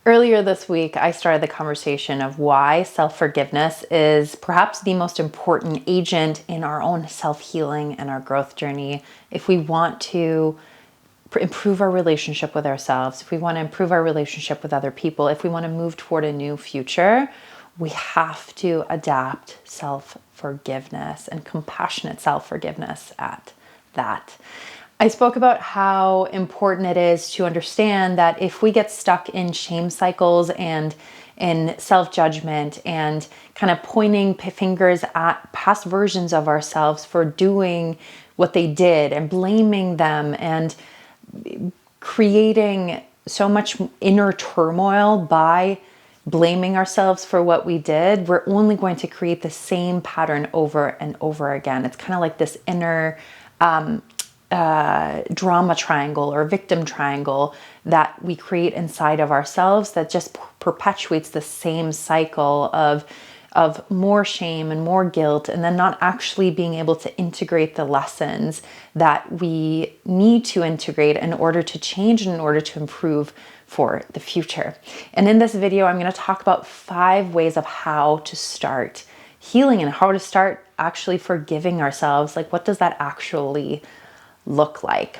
Earlier this week, I started the conversation of why self-forgiveness is perhaps the most important agent in our own self-healing and our growth journey. If we want to improve our relationship with ourselves, if we want to improve our relationship with other people, if we want to move toward a new future, we have to adapt self-forgiveness and compassionate self-forgiveness at that. I spoke about how important it is to understand that if we get stuck in shame cycles and in self-judgment and kind of pointing fingers at past versions of ourselves for doing what they did and blaming them and creating so much inner turmoil by blaming ourselves for what we did, we're only going to create the same pattern over and over again. It's kind of like this inner drama triangle or victim triangle that we create inside of ourselves that just perpetuates the same cycle of more shame and more guilt, and then not actually being able to integrate the lessons that we need to integrate in order to change and in order to improve for the future. And in this video, I'm going to talk about 5 ways of how to start healing and how to start actually forgiving ourselves. Like, what does that actually look like?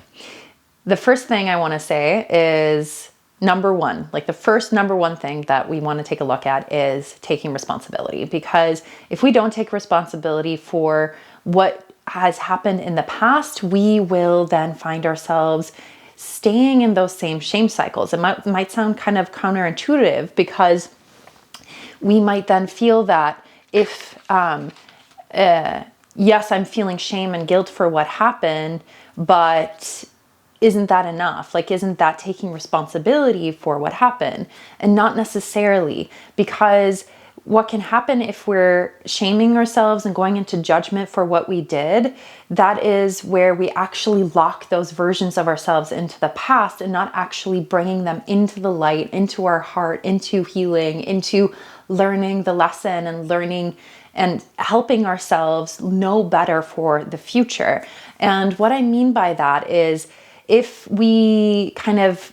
The first thing I want to say is number one, like the first number one thing that we want to take a look at is taking responsibility. Because if we don't take responsibility for what has happened in the past, we will then find ourselves staying in those same shame cycles. It might sound kind of counterintuitive, because we might then feel that if, yes, I'm feeling shame and guilt for what happened, but isn't that enough? Like, isn't that taking responsibility for what happened? And not necessarily, because what can happen if we're shaming ourselves and going into judgment for what we did, that is where we actually lock those versions of ourselves into the past and not actually bringing them into the light, into our heart, into healing, into learning the lesson and learning and helping ourselves know better for the future. And what I mean by that is, if we kind of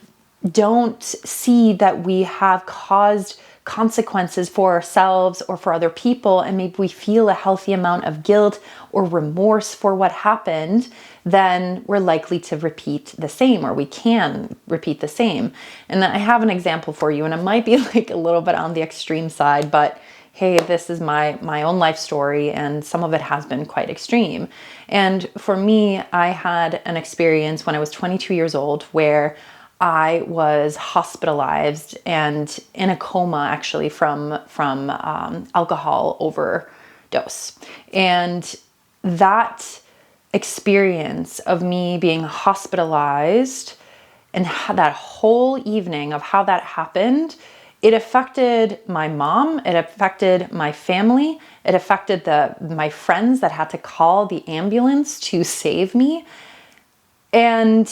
don't see that we have caused consequences for ourselves or for other people, and maybe we feel a healthy amount of guilt or remorse for what happened, then we're likely to repeat the same, or we can repeat the same. And I have an example for you, and it might be like a little bit on the extreme side, but hey, this is my own life story, and some of it has been quite extreme. And for me, I had an experience when I was 22 years old where I was hospitalized and in a coma, actually, from alcohol overdose. And that experience of me being hospitalized and that whole evening of how that happened, it affected my mom, it affected my family, it affected my friends that had to call the ambulance to save me. And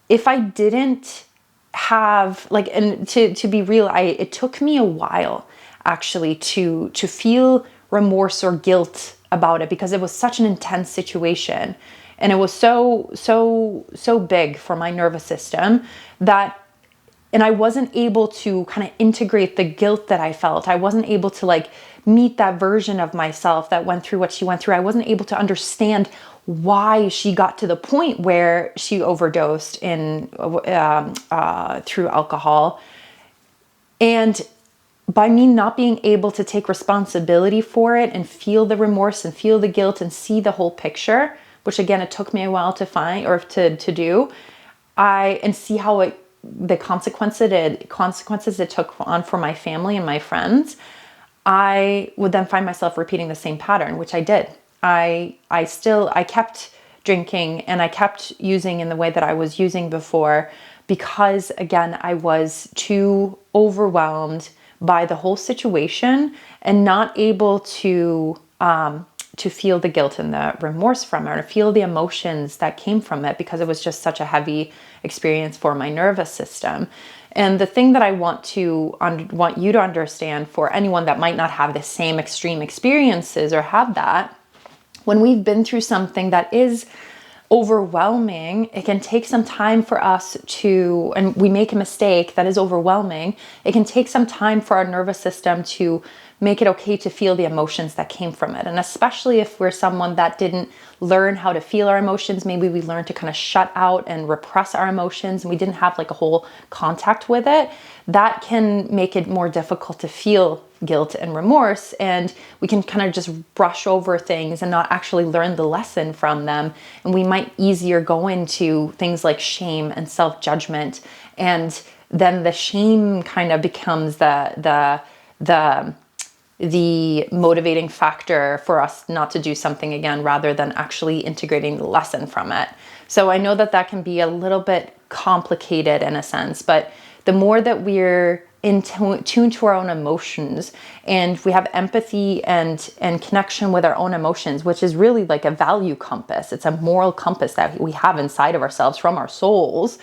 if I didn't have, like, and to be real, it took me a while actually to feel remorse or guilt about it, because it was such an intense situation. And it was so big for my nervous system and I wasn't able to kind of integrate the guilt that I felt. I wasn't able to like meet that version of myself that went through what she went through. I wasn't able to understand why she got to the point where she overdosed through alcohol. And by me not being able to take responsibility for it and feel the remorse and feel the guilt and see the whole picture, which again, it took me a while to find or to do, and see how the consequences it took on for my family and my friends, I would then find myself repeating the same pattern, which I did. I kept drinking and I kept using in the way that I was using before, because again, I was too overwhelmed by the whole situation and not able to feel the guilt and the remorse from it, or feel the emotions that came from it, because it was just such a heavy experience for my nervous system. And the thing that I want you to understand, for anyone that might not have the same extreme experiences or have that, when we've been through something that is overwhelming, it can take some time for us to, and we make a mistake that is overwhelming, it can take some time for our nervous system to make it okay to feel the emotions that came from it. And especially if we're someone that didn't learn how to feel our emotions, maybe we learned to kind of shut out and repress our emotions and we didn't have like a whole contact with it, that can make it more difficult to feel guilt and remorse, and we can kind of just brush over things and not actually learn the lesson from them, and we might easier go into things like shame and self-judgment, and then the shame kind of becomes the motivating factor for us not to do something again, rather than actually integrating the lesson from it. So I know that that can be a little bit complicated in a sense, but the more that we're in tune to our own emotions, and we have empathy and connection with our own emotions, which is really like a value compass. It's a moral compass that we have inside of ourselves from our souls.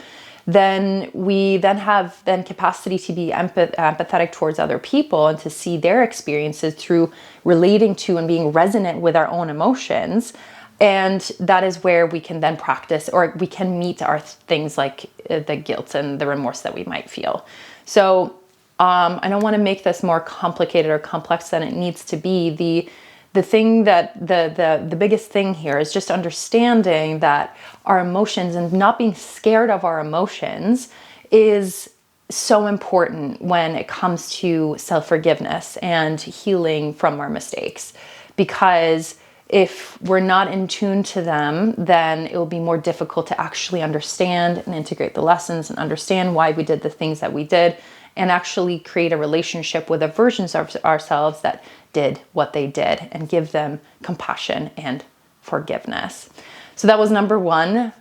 Then we have capacity to be empathetic towards other people and to see their experiences through relating to and being resonant with our own emotions. And that is where we can then practice, or we can meet our things like the guilt and the remorse that we might feel. So I don't want to make this more complicated or complex than it needs to be. The thing that the biggest thing here is just understanding that our emotions and not being scared of our emotions is so important when it comes to self-forgiveness and healing from our mistakes. Because if we're not in tune to them, then it will be more difficult to actually understand and integrate the lessons and understand why we did the things that we did, and actually create a relationship with the versions of ourselves that did what they did, and give them compassion and forgiveness. So that was number one,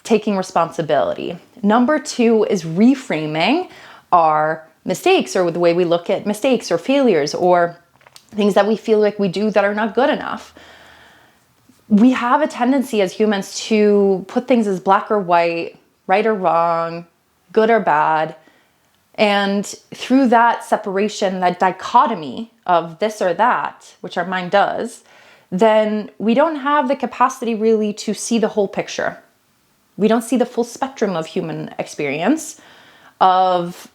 taking responsibility. Number two is reframing our mistakes, or the way we look at mistakes or failures or things that we feel like we do that are not good enough. We have a tendency as humans to put things as black or white, right or wrong, good or bad. And through that separation, that dichotomy of this or that, which our mind does, then we don't have the capacity really to see the whole picture. We don't see the full spectrum of human experience, of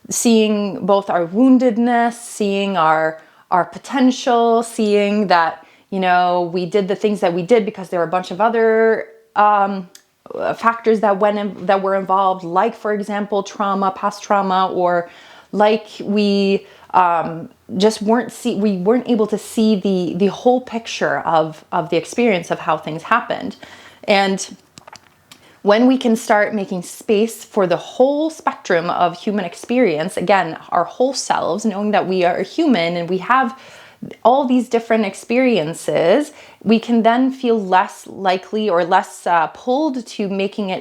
seeing both our woundedness, seeing our potential, seeing that, you know, we did the things that we did because there were a bunch of other factors that were involved, like, for example, trauma, past trauma, or like we just weren't able to see the whole picture of the experience of how things happened. And when we can start making space for the whole spectrum of human experience, again, our whole selves, knowing that we are human and we have all these different experiences, we can then feel less likely or less pulled to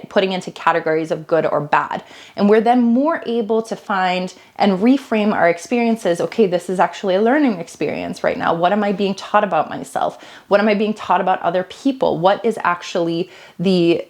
putting into categories of good or bad. And we're then more able to find and reframe our experiences. Okay, this is actually a learning experience right now. What am I being taught about myself? What am I being taught about other people? What is actually the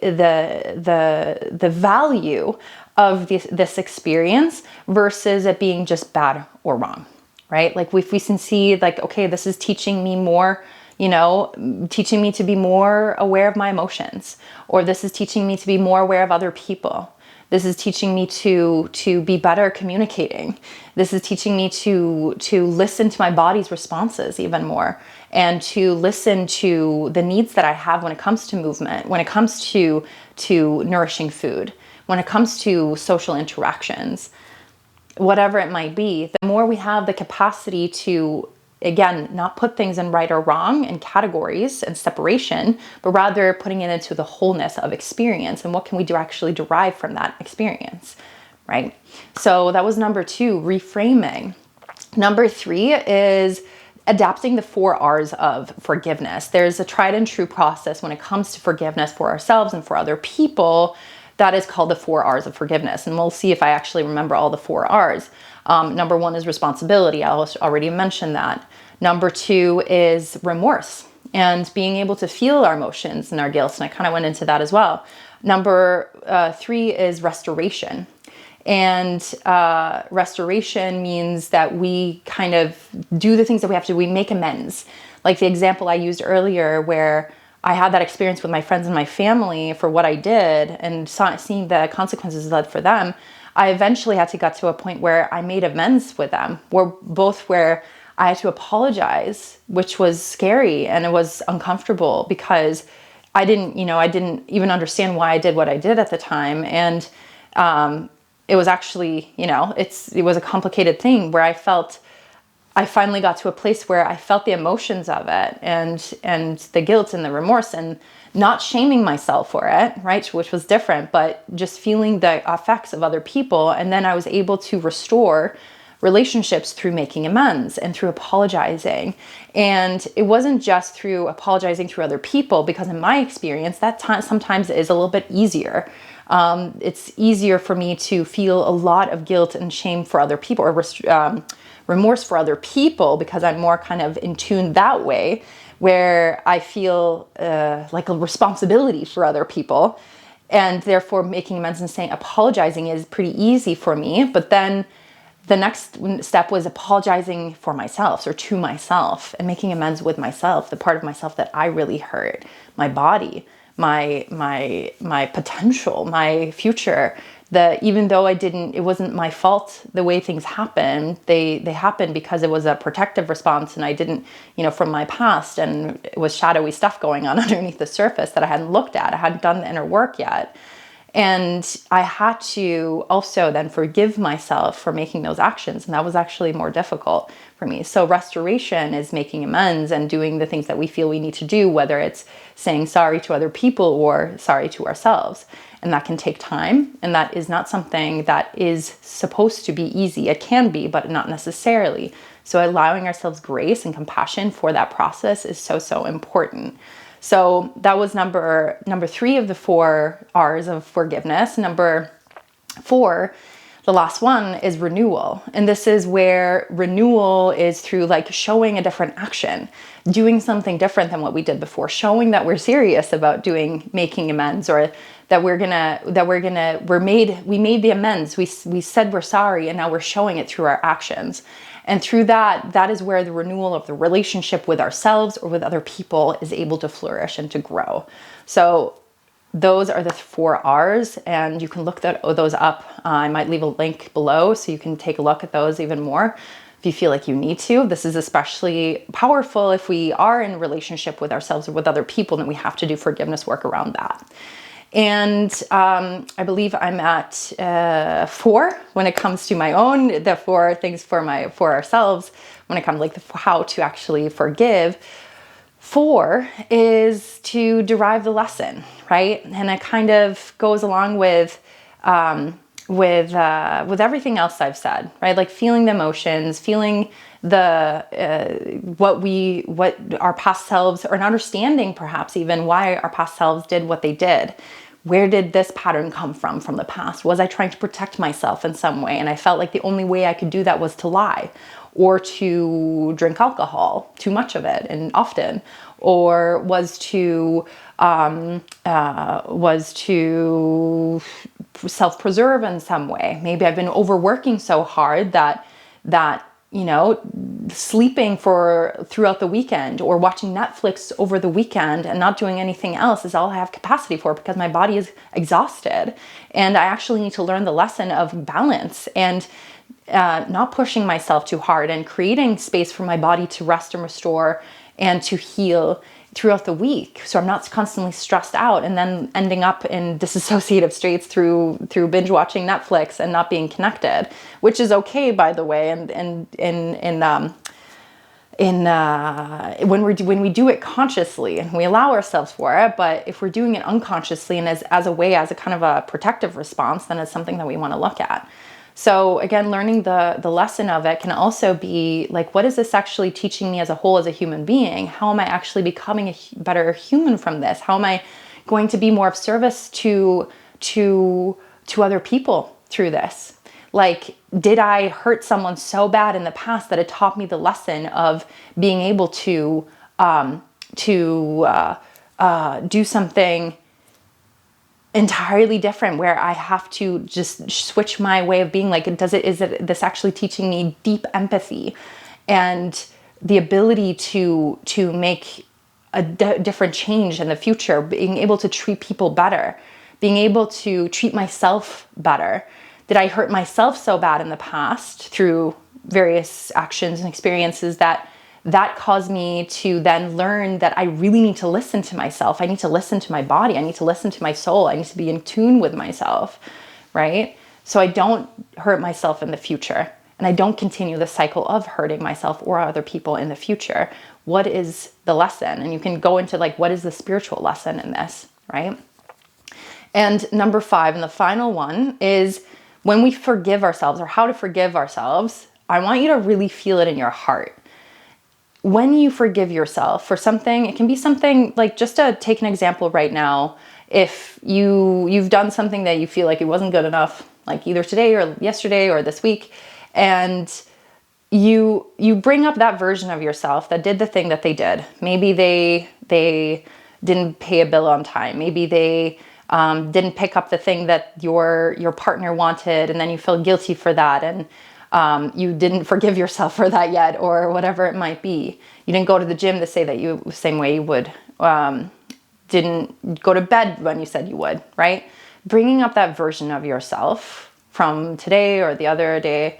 value of this experience versus it being just bad or wrong? Right? Like if we can see like, okay, this is teaching me more, teaching me to be more aware of my emotions, or this is teaching me to be more aware of other people. This is teaching me to be better communicating. This is teaching me to listen to my body's responses even more, and to listen to the needs that I have when it comes to movement, when it comes to nourishing food, when it comes to social interactions. Whatever it might be, the more we have the capacity to, again, not put things in right or wrong and categories and separation, but rather putting it into the wholeness of experience and what can we actually derive from that experience, right? So that was number two, reframing. Number three is adapting the 4 R's of forgiveness. There's a tried and true process when it comes to forgiveness for ourselves and for other people that is called the 4 R's of forgiveness. And we'll see if I actually remember all the 4 R's. Number 1 is responsibility. I already mentioned that. Number 2 is remorse and being able to feel our emotions and our guilt. And I kind of went into that as well. Number 3 is restoration. And restoration means that we kind of do the things that we have to do. We make amends. Like the example I used earlier where I had that experience with my friends and my family for what I did, and seeing the consequences led for them, I eventually had to get to a point where I made amends with them, where I had to apologize, which was scary and it was uncomfortable because I didn't even understand why I did what I did at the time. And it was actually, it was a complicated thing where I finally got to a place where I felt the emotions of it and the guilt and the remorse, and not shaming myself for it, right? Which was different, but just feeling the effects of other people. And then I was able to restore relationships through making amends and through apologizing. And it wasn't just through apologizing through other people, because in my experience, that sometimes is a little bit easier. It's easier for me to feel a lot of guilt and shame for other people, or remorse for other people, because I'm more kind of in tune that way, where I feel like a responsibility for other people, and therefore making amends and apologizing is pretty easy for me. But then the next step was apologizing for myself, or to myself, and making amends with myself, the part of myself that I really hurt, my body, my potential, my future. Even though it wasn't my fault the way things happened, they happened because it was a protective response, and I didn't, from my past, and it was shadowy stuff going on underneath the surface that I hadn't looked at. I hadn't done the inner work yet. And I had to also then forgive myself for making those actions. And that was actually more difficult for me. So restoration is making amends and doing the things that we feel we need to do, whether it's saying sorry to other people or sorry to ourselves. And that can take time. And that is not something that is supposed to be easy. It can be, but not necessarily. So allowing ourselves grace and compassion for that process is so, so important. So that was number 3 of the 4 R's of forgiveness. Number 4, the last one, is renewal. And this is where renewal is through showing a different action, doing something different than what we did before, showing that we're serious about making amends, or that we made the amends. We said we're sorry, and now we're showing it through our actions. And through that is where the renewal of the relationship with ourselves or with other people is able to flourish and to grow. So those are the 4 R's, and you can look those up. I might leave a link below so you can take a look at those even more if you feel like you need to. This is especially powerful if we are in a relationship with ourselves or with other people, and we have to do forgiveness work around that. And I believe I'm at 4 when it comes to the 4 things for ourselves when it comes how to actually forgive. 4 is to derive the lesson, right? And it kind of goes along with everything else I've said, right? Feeling the emotions, feeling what our past selves, or an understanding perhaps even why our past selves did what they did. Where did this pattern come from the past? Was I trying to protect myself in some way? And I felt like the only way I could do that was to lie, or to drink alcohol, too much of it and often, or was to self-preserve in some way. Maybe I've been overworking so hard that sleeping throughout the weekend, or watching Netflix over the weekend and not doing anything else is all I have capacity for, because my body is exhausted. And I actually need to learn the lesson of balance, and not pushing myself too hard, and creating space for my body to rest and restore and to heal throughout the week, so I'm not constantly stressed out and then ending up in disassociative states through binge watching Netflix and not being connected, which is okay, by the way. And when we do it consciously and we allow ourselves for it, but if we're doing it unconsciously and as a kind of a protective response, then it's something that we want to look at. So again, learning the lesson of it can also be what is this actually teaching me as a whole, as a human being? How am I actually becoming a better human from this? How am I going to be more of service to other people through this? Did I hurt someone so bad in the past that it taught me the lesson of being able to do something entirely different, where I have to just switch my way of being? Is this actually teaching me deep empathy and the ability to make different change in the future, being able to treat people better, being able to treat myself better. Did I hurt myself so bad in the past through various actions and experiences that caused me to then learn that I really need to listen to myself. I need to listen to my body. I need to listen to my soul. I need to be in tune with myself, right? So I don't hurt myself in the future, and I don't continue the cycle of hurting myself or other people in the future. What is the lesson? And you can go into like, what is the spiritual lesson in this, right? And number 5, and the final one, is when we forgive ourselves, or how to forgive ourselves. I want you to really feel it in your heart. When you forgive yourself for something, it can be something like, just to take an example right now, if you've done something that you feel like it wasn't good enough, like either today or yesterday or this week, and you bring up that version of yourself that did the thing that they did. Maybe they didn't pay a bill on time. Maybe they didn't pick up the thing that your partner wanted, and then you feel guilty for that, and you didn't forgive yourself for that yet, or whatever it might be. You didn't go to the gym to say that the same way you would. Didn't go to bed when you said you would, right? Bringing up that version of yourself from today or the other day,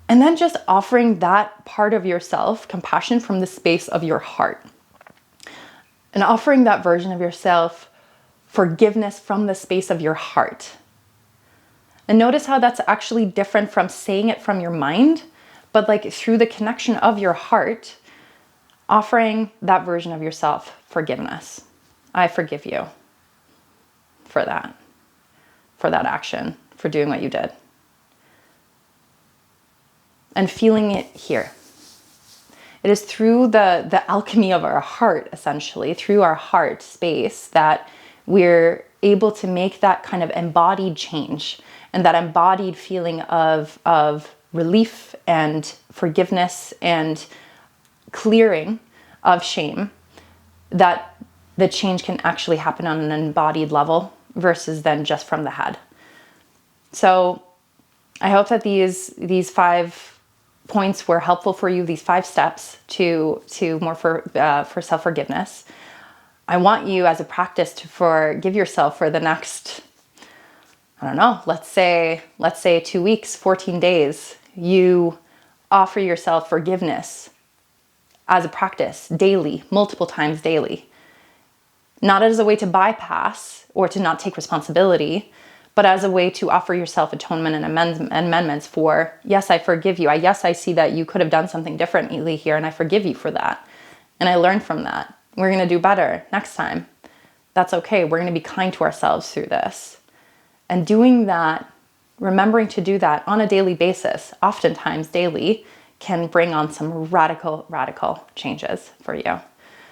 and then just offering that part of yourself compassion from the space of your heart, and offering that version of yourself forgiveness from the space of your heart. And notice how that's actually different from saying it from your mind, but like through the connection of your heart, offering that version of yourself forgiveness. I forgive you for that action, for doing what you did. And feeling it here. It is through the alchemy of our heart, essentially, through our heart space, that we're able to make that kind of embodied change, and that embodied feeling of relief and forgiveness and clearing of shame, that the change can actually happen on an embodied level versus then just from the head. So I hope that these 5 points were helpful for you, these 5 steps to more for self-forgiveness. I want you as a practice to forgive yourself for the next, I don't know, let's say 2 weeks, 14 days. You offer yourself forgiveness as a practice daily, multiple times daily. Not as a way to bypass or to not take responsibility, but as a way to offer yourself atonement and amendments for, yes, I forgive you. Yes, I see that you could have done something differently here, and I forgive you for that. And I learned from that. We're going to do better next time. That's okay. We're going to be kind to ourselves through this. And doing that, remembering to do that on a daily basis, oftentimes daily, can bring on some radical changes for you.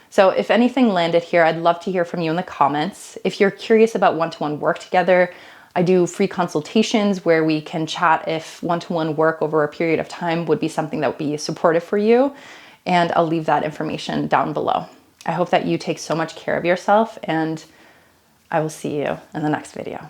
So if anything landed here, I'd love to hear from you in the comments. If you're curious about one-to-one work together, I do free consultations where we can chat if one-to-one work over a period of time would be something that would be supportive for you. And I'll leave that information down below. I hope that you take so much care of yourself, and I will see you in the next video.